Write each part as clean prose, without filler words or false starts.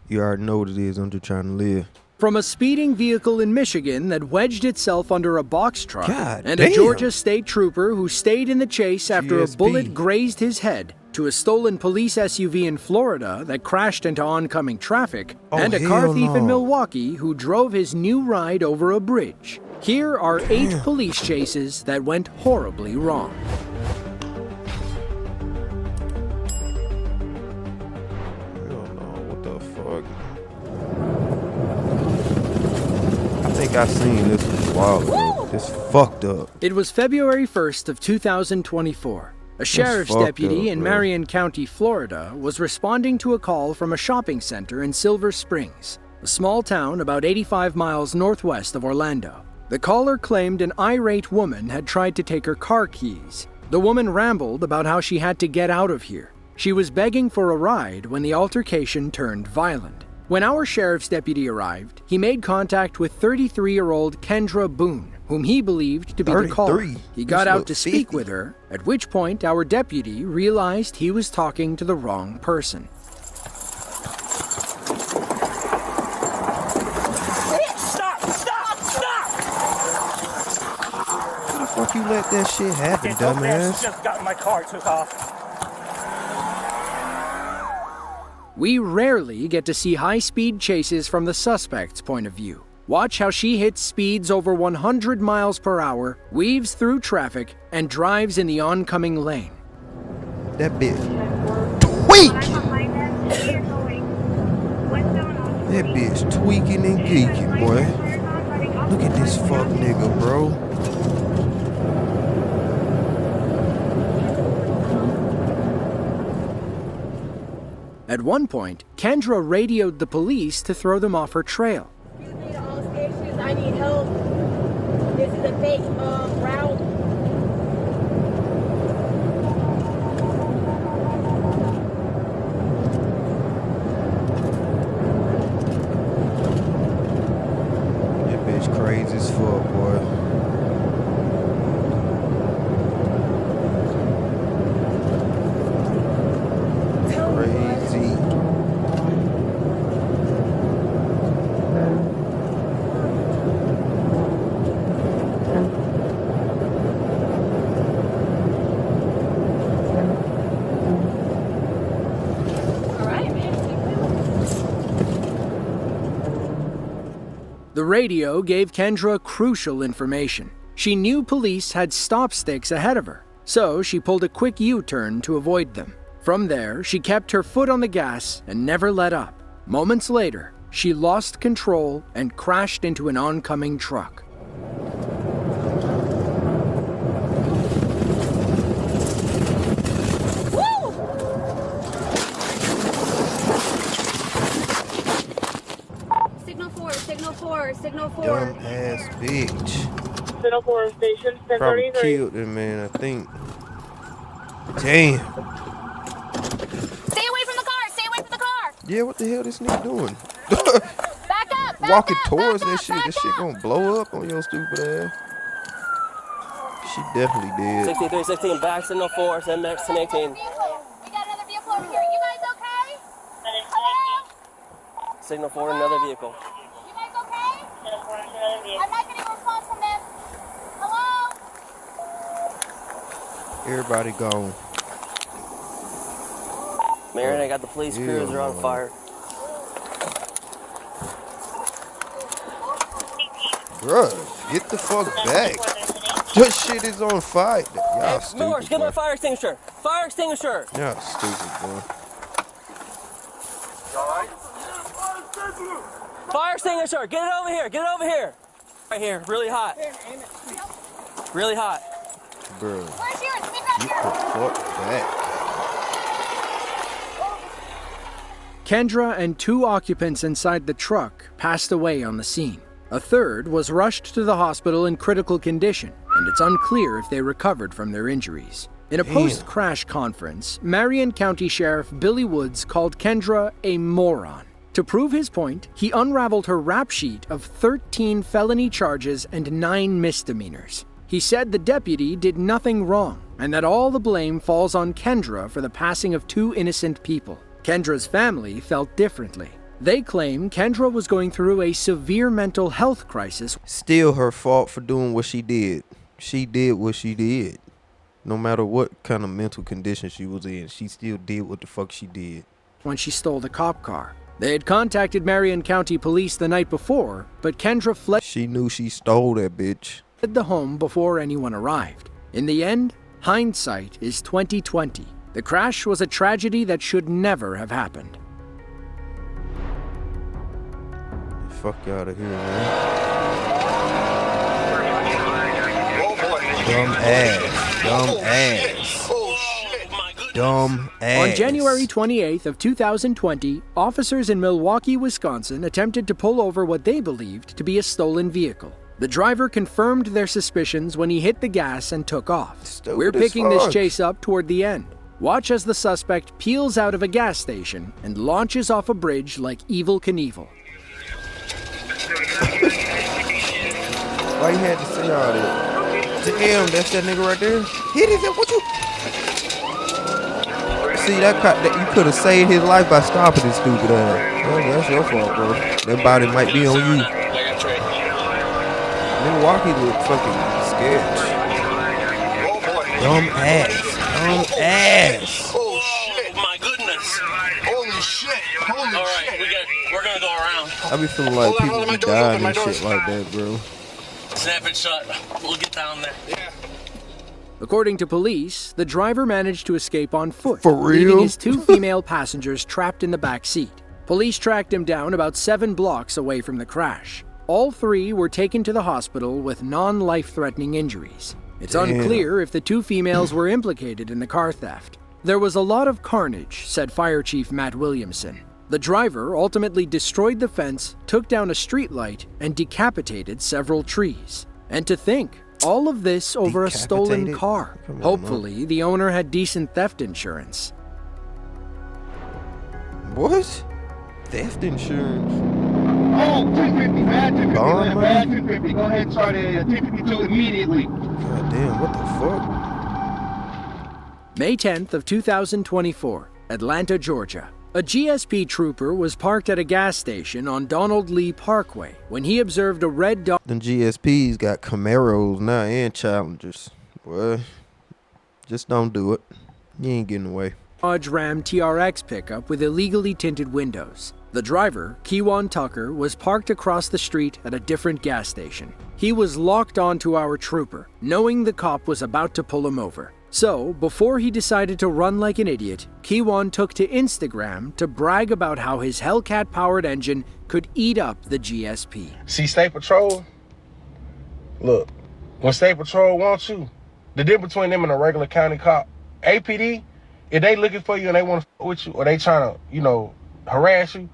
You already know what it is. I'm just trying to live. From a speeding vehicle in Michigan that wedged itself under a box truck, God and damn. a Georgia state trooper who stayed in the chase after a GSP. bullet grazed his head, to a stolen police SUV in Florida that crashed into oncoming traffic, and a car hell thief in no. Milwaukee who drove his new ride over a bridge. Here are 8 police chases that went horribly wrong. Hell no, what the fuck? I think I seen this a while ago. It's fucked up. It was February 1st of 2024. A sheriff's fucked deputy up, in bro. Marion County, Florida, was responding to a call from a shopping center in Silver Springs, a small town about 85 miles northwest of Orlando. The caller claimed an irate woman had tried to take her car keys. The woman rambled about how she had to get out of here. She was begging for a ride when the altercation turned violent. When our sheriff's deputy arrived, he made contact with 33-year-old Kendra Boone, whom he believed to be the caller. 33? He got This out look to speak 50. with her, at which point our deputy realized he was talking to the wrong person. Stop! Stop! Stop! How the fuck you let that shit happen, That dumbass dumbass? just got in my car, took off. We rarely get to see high-speed chases from the suspect's point of view. Watch how she hits speeds over 100 miles per hour, weaves through traffic, and drives in the oncoming lane. That bitch tweaking. That bitch tweaking and geeking, boy. Look at this fuck nigga, bro. At one point, Kendra radioed the police to throw them off her trail. Excuse me to all stations, I need help. This is a fake route. That bitch crazy as fuck, boy. Crazy. All right, man. The radio gave Kendra crucial information. She knew police had stop sticks ahead of her, so she pulled a quick U-turn to avoid them. From there, she kept her foot on the gas and never let up. Moments later, she lost control and crashed into an oncoming truck. Signal 4, signal 4, signal 4. Dumb ass bitch. Signal 4 station, Probably 1033. killed him, man, I think. Damn. Stay away from the car, stay away from the car. Yeah, what the hell this nigga doing? Back up, back Walking up, towards back that up, shit. back This shit up. gonna blow up on your stupid ass. She definitely did. 6316 back signal 4, send back to 18. We got another vehicle over here. You guys okay? Hello? Signal 4, another vehicle. You guys okay? I'm not getting a response from this. Hello? Everybody gone. Marion, I got the police cruiser on fire. Bruh, get the fuck back. That shit is on fire. Y'all Hey, Morris, stupid, get my boy. fire extinguisher. Fire extinguisher. Y'all stupid, boy. Fire extinguisher. Get it over here. Get it over here. Right here. Really hot. Really hot. Bruh, Where's yours? Get get the fuck back. Kendra and 2 occupants inside the truck passed away on the scene. A third was rushed to the hospital in critical condition, and it's unclear if they recovered from their injuries. In a post-crash conference, Marion County Sheriff Billy Woods called Kendra a moron. To prove his point, he unraveled her rap sheet of 13 felony charges and 9 misdemeanors. He said the deputy did nothing wrong, and that all the blame falls on Kendra for the passing of 2 innocent people. Kendra's family felt differently. They claim Kendra was going through a severe mental health crisis. Still her fault for doing what she did. She did what she did. No matter what kind of mental condition she was in, she still did what the fuck she did. When she stole the cop car. They had contacted Marion County Police the night before, but Kendra fled She knew she stole that bitch. the home before anyone arrived. In the end, hindsight is 2020. The crash was a tragedy that should never have happened. Fuck out of here, man. Dumb ass. Dumb ass. Dumb ass. On January 28th of 2020, officers in Milwaukee, Wisconsin attempted to pull over what they believed to be a stolen vehicle. The driver confirmed their suspicions when he hit the gas and took off. Stupid We're as picking this fuck. chase up toward the end. Watch as the suspect peels out of a gas station and launches off a bridge like Evel Knievel. Why you had to say all that? Damn, that's that nigga right there. Hit his, what you? See, that you could have saved his life by stopping his stupid ass. Well, that's your fault, bro. That body might be on you. Milwaukee look fucking sketch. Dumb ass. Dumb ass. Oh shit! My goodness! Holy shit! Holy All right, shit! We're gonna go around. I be feeling like Hold on, people my be door's dying open, my and door's shit like that, bro. Snap it shut. We'll get down there. Yeah. According to police, the driver managed to escape on foot, For leaving real? his two female passengers trapped in the back seat. Police tracked him down about 7 blocks away from the crash. All 3 were taken to the hospital with non-life-threatening injuries. It's Damn. unclear if the 2 females were implicated in the car theft. There was a lot of carnage, said Fire Chief Matt Williamson. The driver ultimately destroyed the fence, took down a streetlight, and decapitated several trees. And to think, all of this over a stolen Decapitated? car. Come on, Hopefully, the owner had decent theft insurance. What? Theft insurance? Oh, 250, bad 250, Bond money? bad 250. Go ahead and start a 252 immediately. God damn, what the fuck? May 10th of 2024, Atlanta, Georgia. A GSP trooper was parked at a gas station on Donald Lee Parkway when he observed a red Dodge Them GSPs got Camaros now and Challengers. Boy, just don't do it. You ain't getting away. Ram TRX pickup with illegally tinted windows. The driver, Kewan Tucker, was parked across the street at a different gas station. He was locked onto our trooper, knowing the cop was about to pull him over. So, before he decided to run like an idiot, Kewan took to Instagram to brag about how his Hellcat-powered engine could eat up the GSP. See, State Patrol, look, when State Patrol wants you, the difference between them and a regular county cop, APD, if they looking for you and they want to with you, or they trying to, harass you,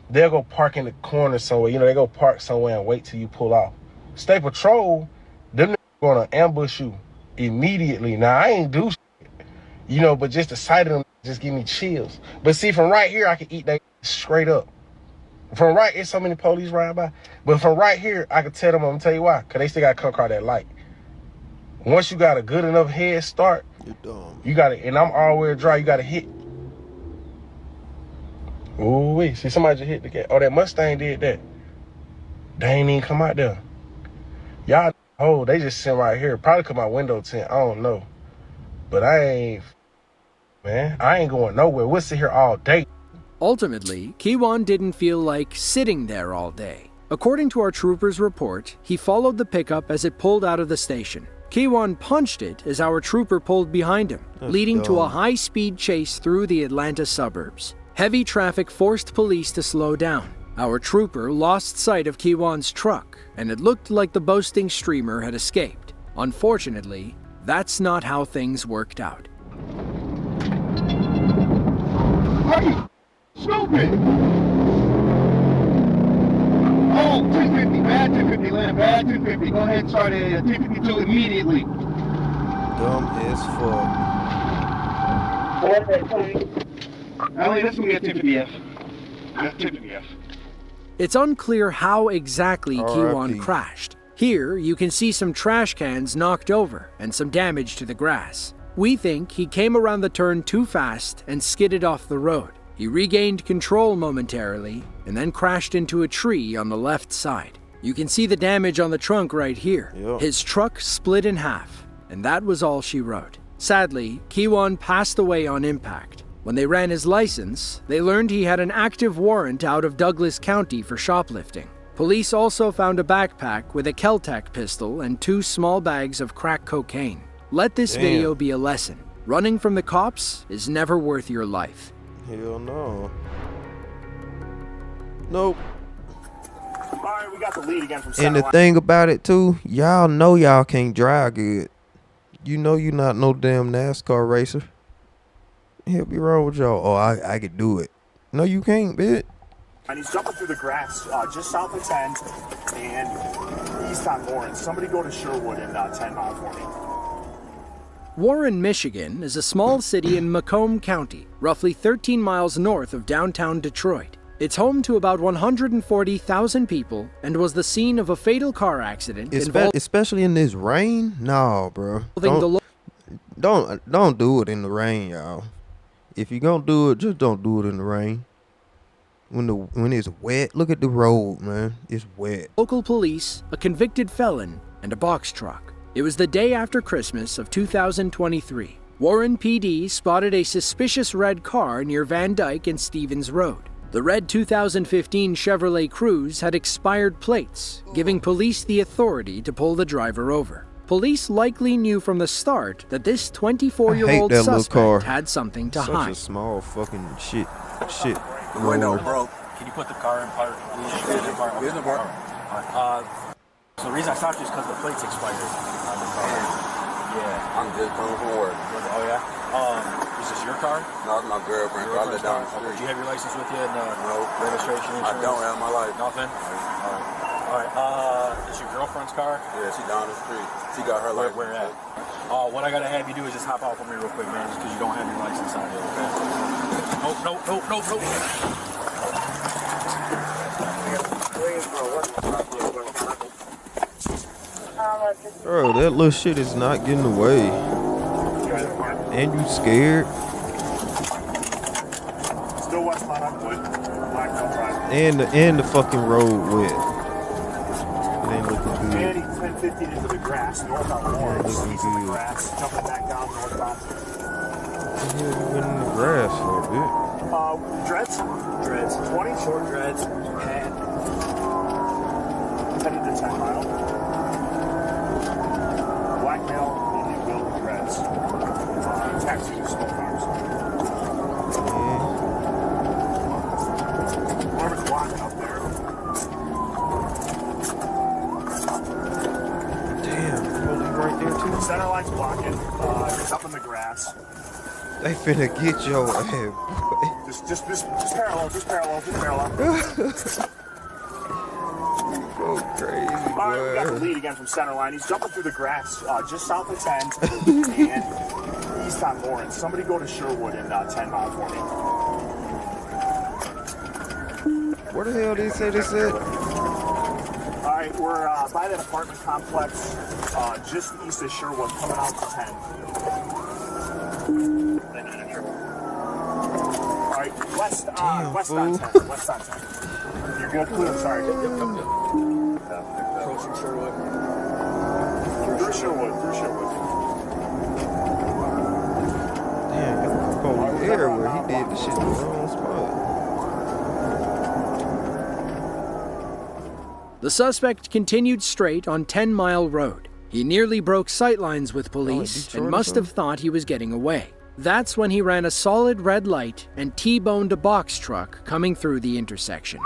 they'll go park in the corner somewhere. They go park somewhere and wait till you pull off. State Patrol, them gonna ambush you immediately. Now, I ain't do shit, but just the sight of them just give me chills. But see, from right here, I can eat that straight up. From right, there's so many police ride by. But from right here, I can tell them, I'm gonna tell you why, because they still got to come across that light. Once you got a good enough head start, You're dumb. you got to, and I'm all-wheel drive, you got to hit. Ooh, wait, see, somebody just hit the gas. Oh, that Mustang did that. They ain't even come out there. Y'all, they just sitting right here. Probably cause my window tint, I don't know. But I ain't going nowhere. We'll sit here all day. Ultimately, Kewan didn't feel like sitting there all day. According to our trooper's report, he followed the pickup as it pulled out of the station. Kewan punched it as our trooper pulled behind him, That's leading to a dumb. high-speed chase through the Atlanta suburbs. Heavy traffic forced police to slow down. Our trooper lost sight of Kewan's truck, and it looked like the boasting streamer had escaped. Unfortunately, that's not how things worked out. Are you stupid? Oh, 250, bad 250, Atlanta, bad 250. Go ahead and start a 252 immediately. Dumb as fuck. Ellie, this is going to be a 250F. That's 250F. It's unclear how exactly Kewan RIP. crashed. Here, you can see some trash cans knocked over and some damage to the grass. We think he came around the turn too fast and skidded off the road. He regained control momentarily and then crashed into a tree on the left side. You can see the damage on the trunk right here. Yep. His truck split in half, and that was all she wrote. Sadly, Kiwan passed away on impact. When they ran his license, they learned he had an active warrant out of Douglas County for shoplifting. Police also found a backpack with a Kel-Tec pistol and 2 small bags of crack cocaine. Let this video be a lesson. Running from the cops is never worth your life. Hell no. Nope. All right, we got the lead again from And center the line. thing about it too, y'all know y'all can't drive good. You know you not no damn NASCAR racer. Hell be wrong with y'all. Oh, I could do it. No, you can't, bitch. And he's jumping through the grass just south of 10 and east on Lawrence. Somebody go to Sherwood in 10 mile for me. Warren, Michigan is a small city in Macomb County, roughly 13 miles north of downtown Detroit. It's home to about 140,000 people and was the scene of a fatal car accident Especially in this rain? No, bro. Don't do it in the rain, y'all. If you gonna do it, just don't do it in the rain. When it's wet, look at the road, man. It's wet. Local police, a convicted felon, and a box truck. It was the day after Christmas of 2023. Warren PD spotted a suspicious red car near Van Dyke and Stevens Road. The red 2015 Chevrolet Cruze had expired plates, giving police the authority to pull the driver over. Police likely knew from the start that this 24-year-old suspect had something to hide. Such a small fucking shit. The window broke. Can you put the car in park? Here's the park. So the reason I stopped you is because the plates expired on the car. Yeah. I'm just coming from work. Oh yeah. Is this your car? No, it's my girlfriend. I live down the street. Do you have your license with you and No. registration? I Insurance? don't have my license. Nothing. All right. Is your girlfriend's car? Yeah, she down the street. She got her license. Where at? What I gotta have you do is just hop out for me real quick, man, just because you don't have your license on you, okay? Nope. Bro, that little shit is not getting away. And you scared. Still westbound on Wood. Blackville Drive. And the fucking road wet. It ain't looking good. And he's 10-15 into the grass, north on Lawrence. looking He's in the good. grass, jumping back down northbound. What the hell you been in the grass for, bitch? Dreads? 20 short dreads. And headed to 10 mile. Black male, Indian build dreads. Taxi to smoke cars. Whoever's walking up there. Damn, police right there too. Center line's blocking. He's up in the grass. They finna get your ass, boy. Just parallel. Go crazy, All right, we got the boy. lead again from center line. He's jumping through the grass just south of 10 and east on Lawrence. Somebody go to Sherwood in 10 mile for me. Where the hell did he say this at? All right, we're by that apartment complex just east of Sherwood, coming out to 10. All right, west Damn, on fool. 10. West on 10. You're good, clear. Sorry. Yep. Approaching Sherwood. Through Sherwood. Damn, y'all police everywhere. He did the shit in the wrong spot. The suspect continued straight on 10 Mile Road. He nearly broke sightlines with police Detroit and or must have something? thought he was getting away. That's when he ran a solid red light and T-boned a box truck coming through the intersection.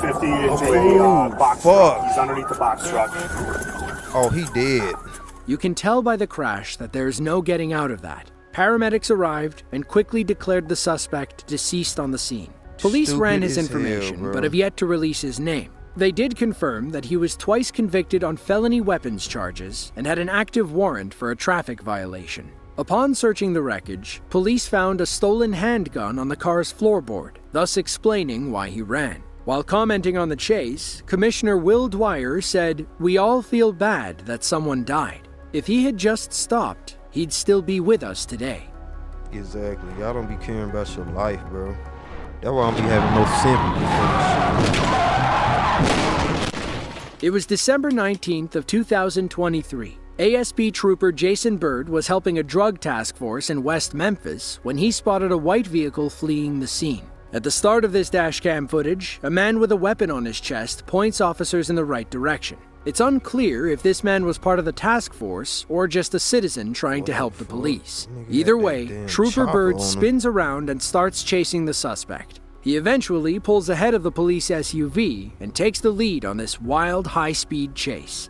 50 into a box truck. fuck. He's underneath the box truck. Oh, he dead. You can tell by the crash that there's no getting out of that. Paramedics arrived and quickly declared the suspect deceased on the scene. Police Stupid ran his as hell, information, bro. but have yet to release his name. They did confirm that he was twice convicted on felony weapons charges and had an active warrant for a traffic violation. Upon searching the wreckage, police found a stolen handgun on the car's floorboard, thus explaining why he ran. While commenting on the chase, Commissioner Will Dwyer said, "We all feel bad that someone died. If he had just stopped, he'd still be with us today." Exactly. Y'all don't be caring about your life, bro. That's why I don't be having no sympathy for this shit. It was December 19th of 2023. ASP Trooper Jason Bird was helping a drug task force in West Memphis when he spotted a white vehicle fleeing the scene. At the start of this dashcam footage, a man with a weapon on his chest points officers in the right direction. It's unclear if this man was part of the task force or just a citizen trying to help the police. Either way, Trooper Bird spins around and starts chasing the suspect. He eventually pulls ahead of the police SUV and takes the lead on this wild, high-speed chase.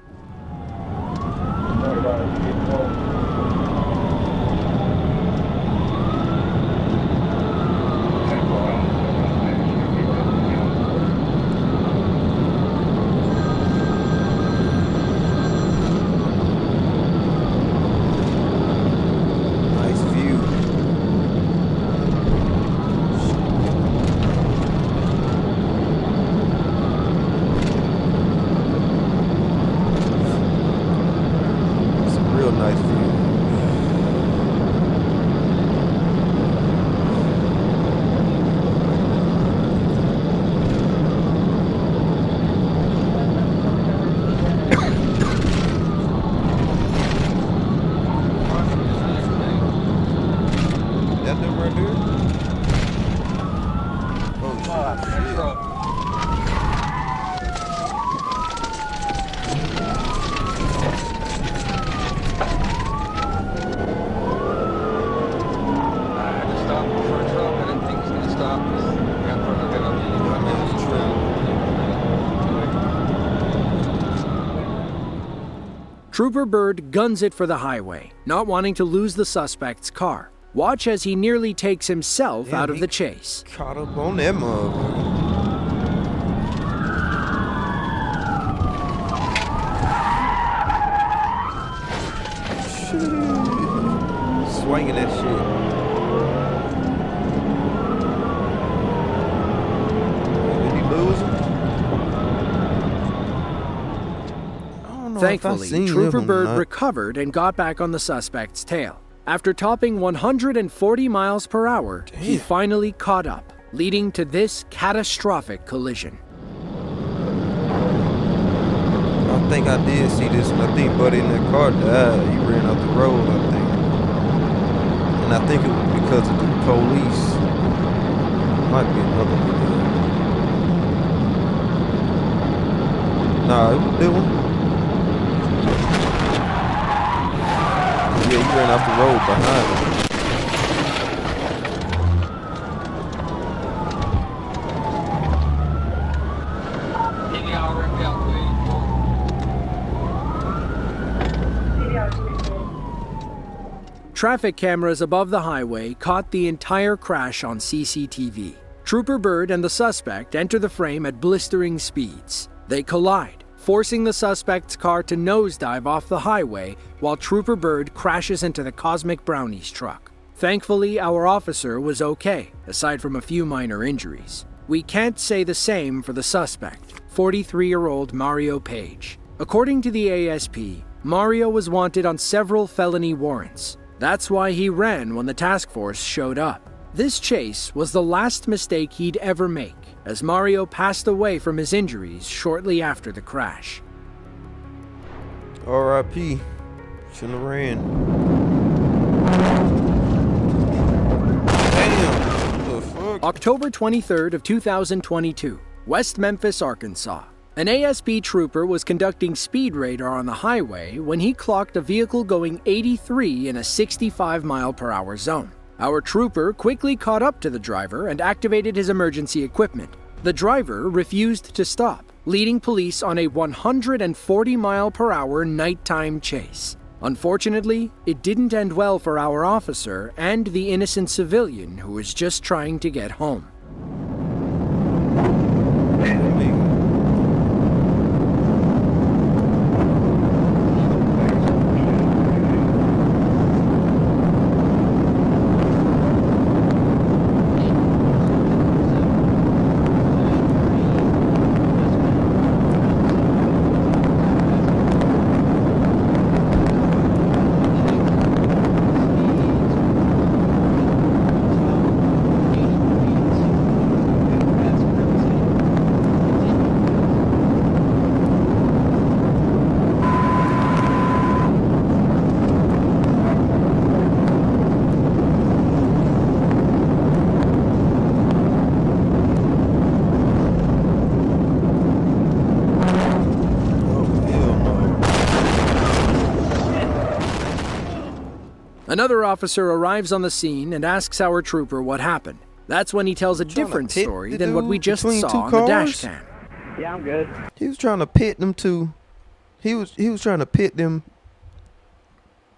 Trooper Bird guns it for the highway, not wanting to lose the suspect's car. Watch as he nearly takes himself out of the chase. Caught up on that motherfucker. Swinging that shit. Did he lose him? Thankfully, Trooper Bird recovered and got back on the suspect's tail. After topping 140 miles per hour, he finally caught up, leading to this catastrophic collision. I think I did see this, and I think Buddy in that car died. He ran off the road, I think. And I think it was because of the police. Might be another one. Nah, it was that one. Yeah, he ran off the road behind him. Traffic cameras above the highway caught the entire crash on CCTV. Trooper Bird and the suspect enter the frame at blistering speeds. They collide, forcing the suspect's car to nosedive off the highway while Trooper Bird crashes into the Cosmic Brownies truck. Thankfully, our officer was okay, aside from a few minor injuries. We can't say the same for the suspect, 43-year-old Mario Page. According to the ASP, Mario was wanted on several felony warrants. That's why he ran when the task force showed up. This chase was the last mistake he'd ever make, as Mario passed away from his injuries shortly after the crash. R.I.P. Shouldn't have ran. Damn, what the fuck? October 23rd of 2022, West Memphis, Arkansas. An ASP trooper was conducting speed radar on the highway when he clocked a vehicle going 83 in a 65-mile-per-hour zone. Our trooper quickly caught up to the driver and activated his emergency equipment. The driver refused to stop, leading police on a 140-mile-per-hour nighttime chase. Unfortunately, it didn't end well for our officer and the innocent civilian who was just trying to get home. Another officer arrives on the scene and asks our trooper what happened. That's when he tells a different pit story the than what dude we just between saw two on the dash cars? cam. Yeah, I'm good. He was trying to pit them two. He was trying to pit them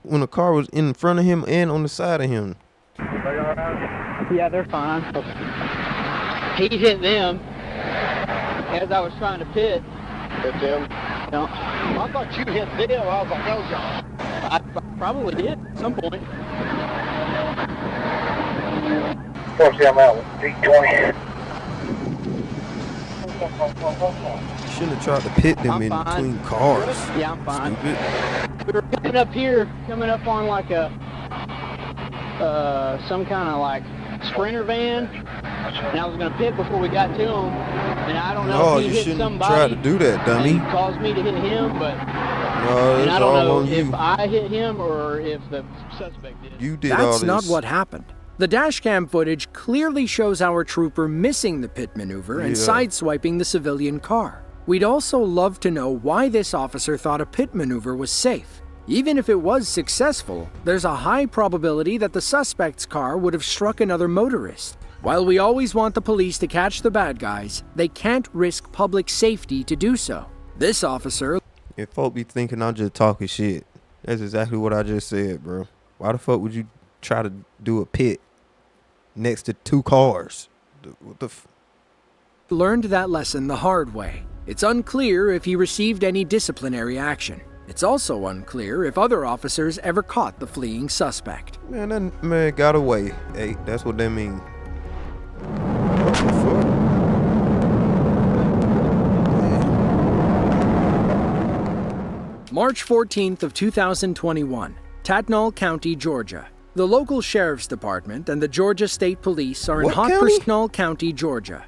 when the car was in front of him and on the side of him. Yeah, they're fine. He hit them as I was trying to pit. Hit them. No, I thought you hit them. I was like, oh, God. I probably did at some point. What's him out with 320? You shouldn't have tried to pit them I'm in fine. between cars. Yeah, I'm fine. Stupid. We were coming up here, coming up on like a some kind of like Sprinter van, and I was gonna pit before we got to him, and I don't know No, if you he hit shouldn't somebody. try to do that, and dummy. he caused me to hit him, but No, and it's I don't all know on if you. I hit him or if the suspect did. You did all That's this. not what happened. The dashcam footage clearly shows our trooper missing the pit maneuver and Yeah. sideswiping the civilian car. We'd also love to know why this officer thought a pit maneuver was safe. Even if it was successful, there's a high probability that the suspect's car would have struck another motorist. While we always want the police to catch the bad guys, they can't risk public safety to do so. This officer... If folk be thinking I'm just talking shit, that's exactly what I just said, bro. Why the fuck would you try to do a pit next to two cars? What the learned that lesson the hard way. It's unclear if he received any disciplinary action. It's also unclear if other officers ever caught the fleeing suspect. Man, that man got away. Hey, that's what that mean. What the fuck? March 14th of 2021, Tatnall County, Georgia. The local sheriff's department and the Georgia State Police are in What hot county? Tatnall County, Georgia.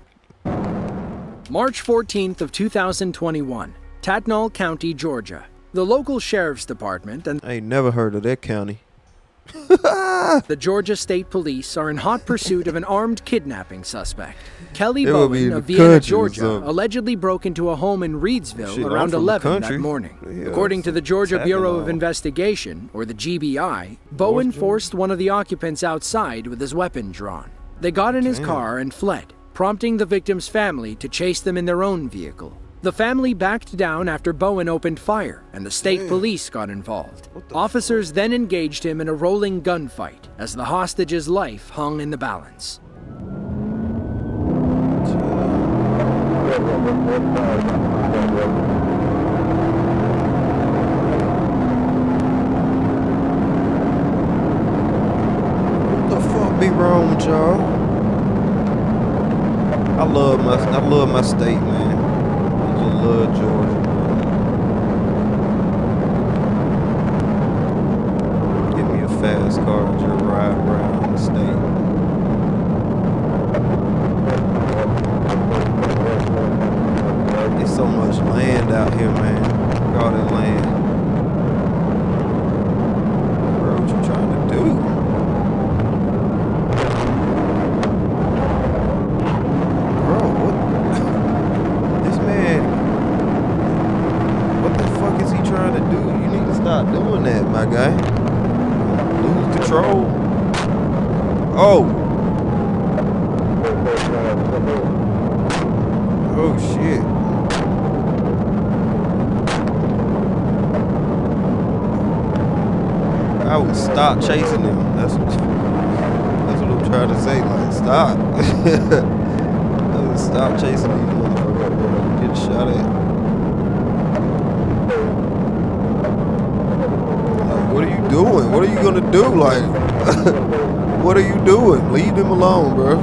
March 14th of 2021, Tatnall County, Georgia. The local sheriff's department and I ain't never heard of that county. the Georgia State Police are in hot pursuit of an armed kidnapping suspect. Kelly It would be Bowen in of the Vienna, country or Georgia, something. allegedly broke into a home in Reedsville Shit, I'm around from the 11 that country. morning. Yeah, According to the Georgia attacking Bureau of all. Investigation, or the GBI, Bowen forced one of the occupants outside with his weapon drawn. They got in his car and fled, prompting the victim's family to chase them in their own vehicle. The family backed down after Bowen opened fire, and the state police got involved. Officers then engaged him in a rolling gunfight as the hostage's life hung in the balance. What the fuck be wrong with y'all? I love my state, man. I just love Georgia, bro. Give me a fast car and just ride around the state. There's so much land out here, man. Look at all that land. Bro, what you trying to do? Bro, what? This man, what the fuck is he trying to do? You need to stop doing that, my guy. Lose control. Oh. Oh shit. I would stop chasing him. That's what I'm trying to say. Like, stop. I would stop chasing these motherfuckers, bro. Get shot at. Like, what are you doing? What are you gonna do? Like, what are you doing? Leave him alone, bro.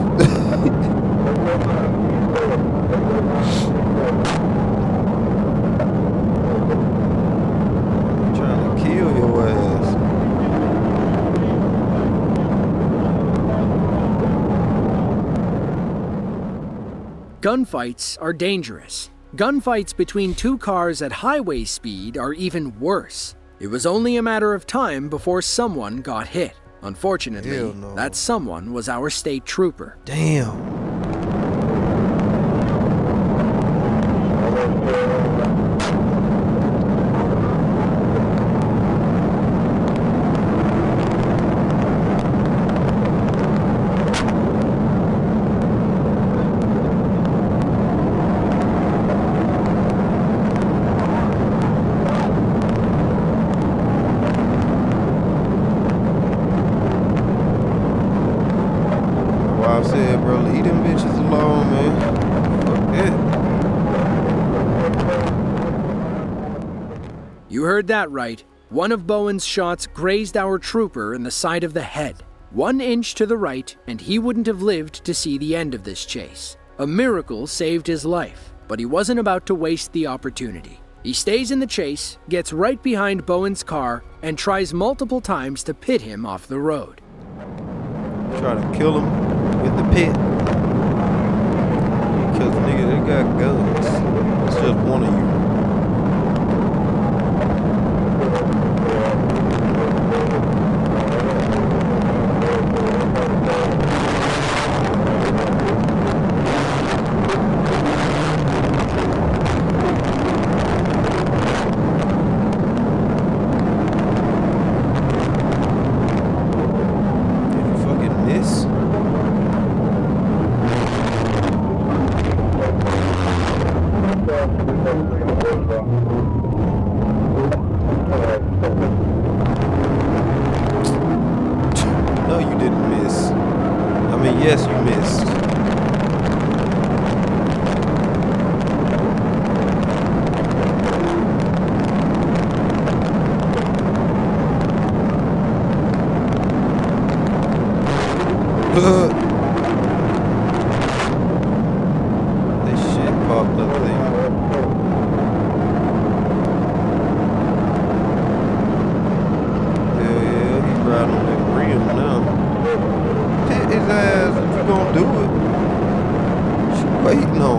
Trying to kill your ass. Gunfights are dangerous. Gunfights between two cars at highway speed are even worse. It was only a matter of time before someone got hit. Unfortunately, Hell no. that someone was our state trooper. Damn. You heard that right. One of Bowen's shots grazed our trooper in the side of the head. 1 inch to the right, and he wouldn't have lived to see the end of this chase. A miracle saved his life, but he wasn't about to waste the opportunity. He stays in the chase, gets right behind Bowen's car, and tries multiple times to pit him off the road. Try to kill him with the pit. Because nigga, they got guns. It's just one of you. No, you didn't miss. I mean, yes, you missed. That shit popped up there. Hell yeah, he's riding on that rim now. Hit his ass if you gonna do it. What you waiting on?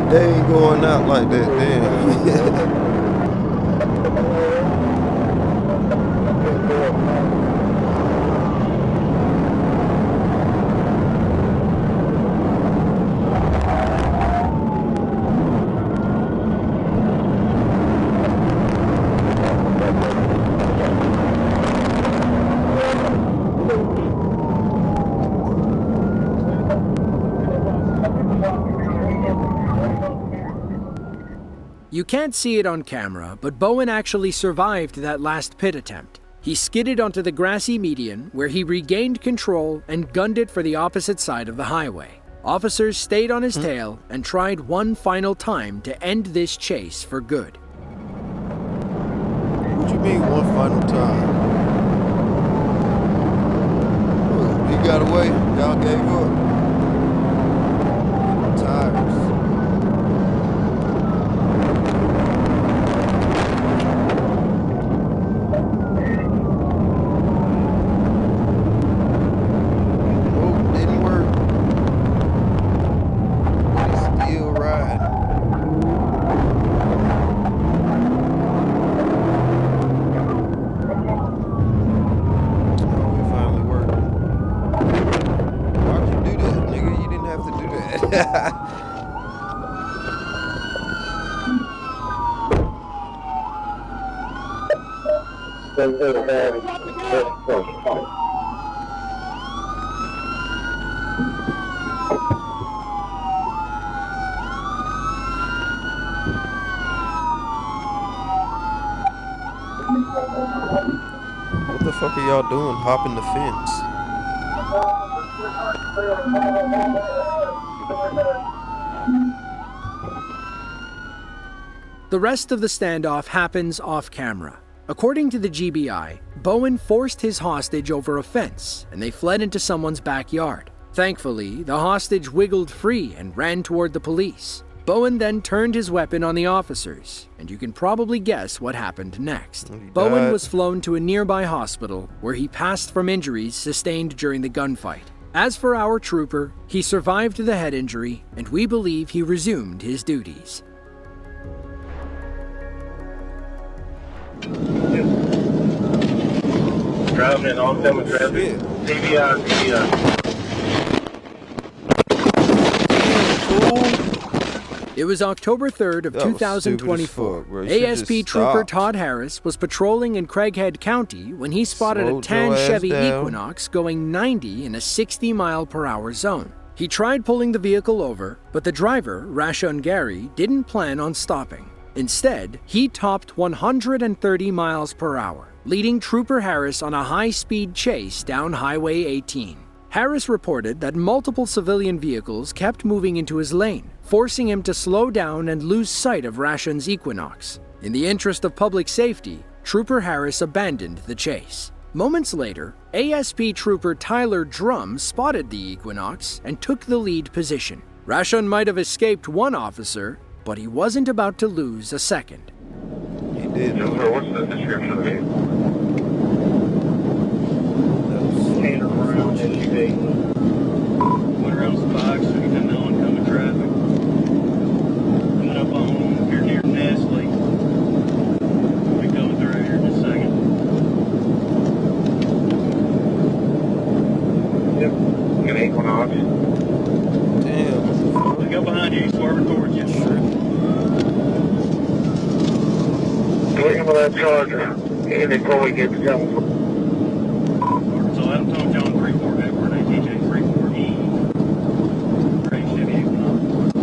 They ain't going out like that, damn. You can't see it on camera, but Bowen actually survived that last pit attempt. He skidded onto the grassy median, where he regained control and gunned it for the opposite side of the highway. Officers stayed on his tail and tried one final time to end this chase for good. What you mean one final time? Look, he got away. Y'all gave up. Tires. What the fuck are y'all doing? Hopping the fence. The rest of the standoff happens off camera. According to the GBI, Bowen forced his hostage over a fence, and they fled into someone's backyard. Thankfully, the hostage wiggled free and ran toward the police. Bowen then turned his weapon on the officers, and you can probably guess what happened next. Bowen was flown to a nearby hospital, where he passed from injuries sustained during the gunfight. As for our trooper, he survived the head injury, and we believe he resumed his duties. Driving in on them traffic. TBI. It was October 3rd of 2024. ASP Trooper Todd Harris was patrolling in Craighead County when he spotted a tan Chevy Equinox going 90 in a 60-mile-per-hour zone. He tried pulling the vehicle over, but the driver, Rashun Gary, didn't plan on stopping. Instead, he topped 130 miles per hour, leading Trooper Harris on a high-speed chase down Highway 18. Harris reported that multiple civilian vehicles kept moving into his lane, forcing him to slow down and lose sight of Rashun's Equinox. In the interest of public safety, Trooper Harris abandoned the chase. Moments later, ASP Trooper Tyler Drum spotted the Equinox and took the lead position. Rashun might have escaped one officer, but he wasn't about to lose a second. He did. What's the description of it? Standard around SUV. Went around spikes, so you can know oncoming traffic. Coming up on, you're near Nestle. We'll be going through here in a second. Yep. An Equinox. Damn. Let's go behind you, he's swerving towards you. Looking for that Charger. And before we get to Jones. So Adam Tom John 34 Edward, ATJ 34E. Gray Chevy Equinox.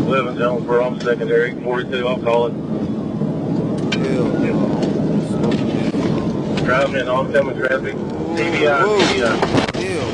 11 Jonesboro, I'm secondary. 42, I'll call it. Hell no. Driving in oncoming traffic. TBI, TBI. Hell.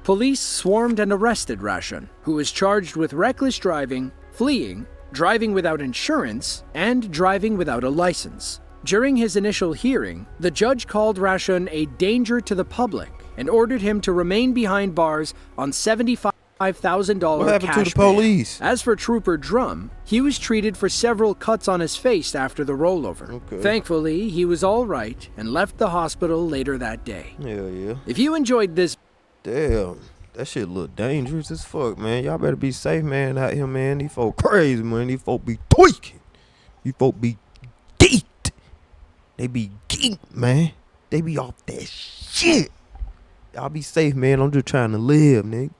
Police swarmed and arrested Rashun, who was charged with reckless driving, fleeing, driving without insurance, and driving without a license. During his initial hearing, the judge called Rashun a danger to the public and ordered him to remain behind bars on $75,000 What happened to cash the police? bail. As for Trooper Drum, he was treated for several cuts on his face after the rollover. Okay. Thankfully, he was all right and left the hospital later that day. Hell yeah. If you enjoyed this Damn. That shit look dangerous as fuck, man. Y'all better be safe, man, out here, man. These folk crazy, man. These folk be tweaking. These folk be geeked. They be geeked, man. They be off that shit. Y'all be safe, man. I'm just trying to live, nigga.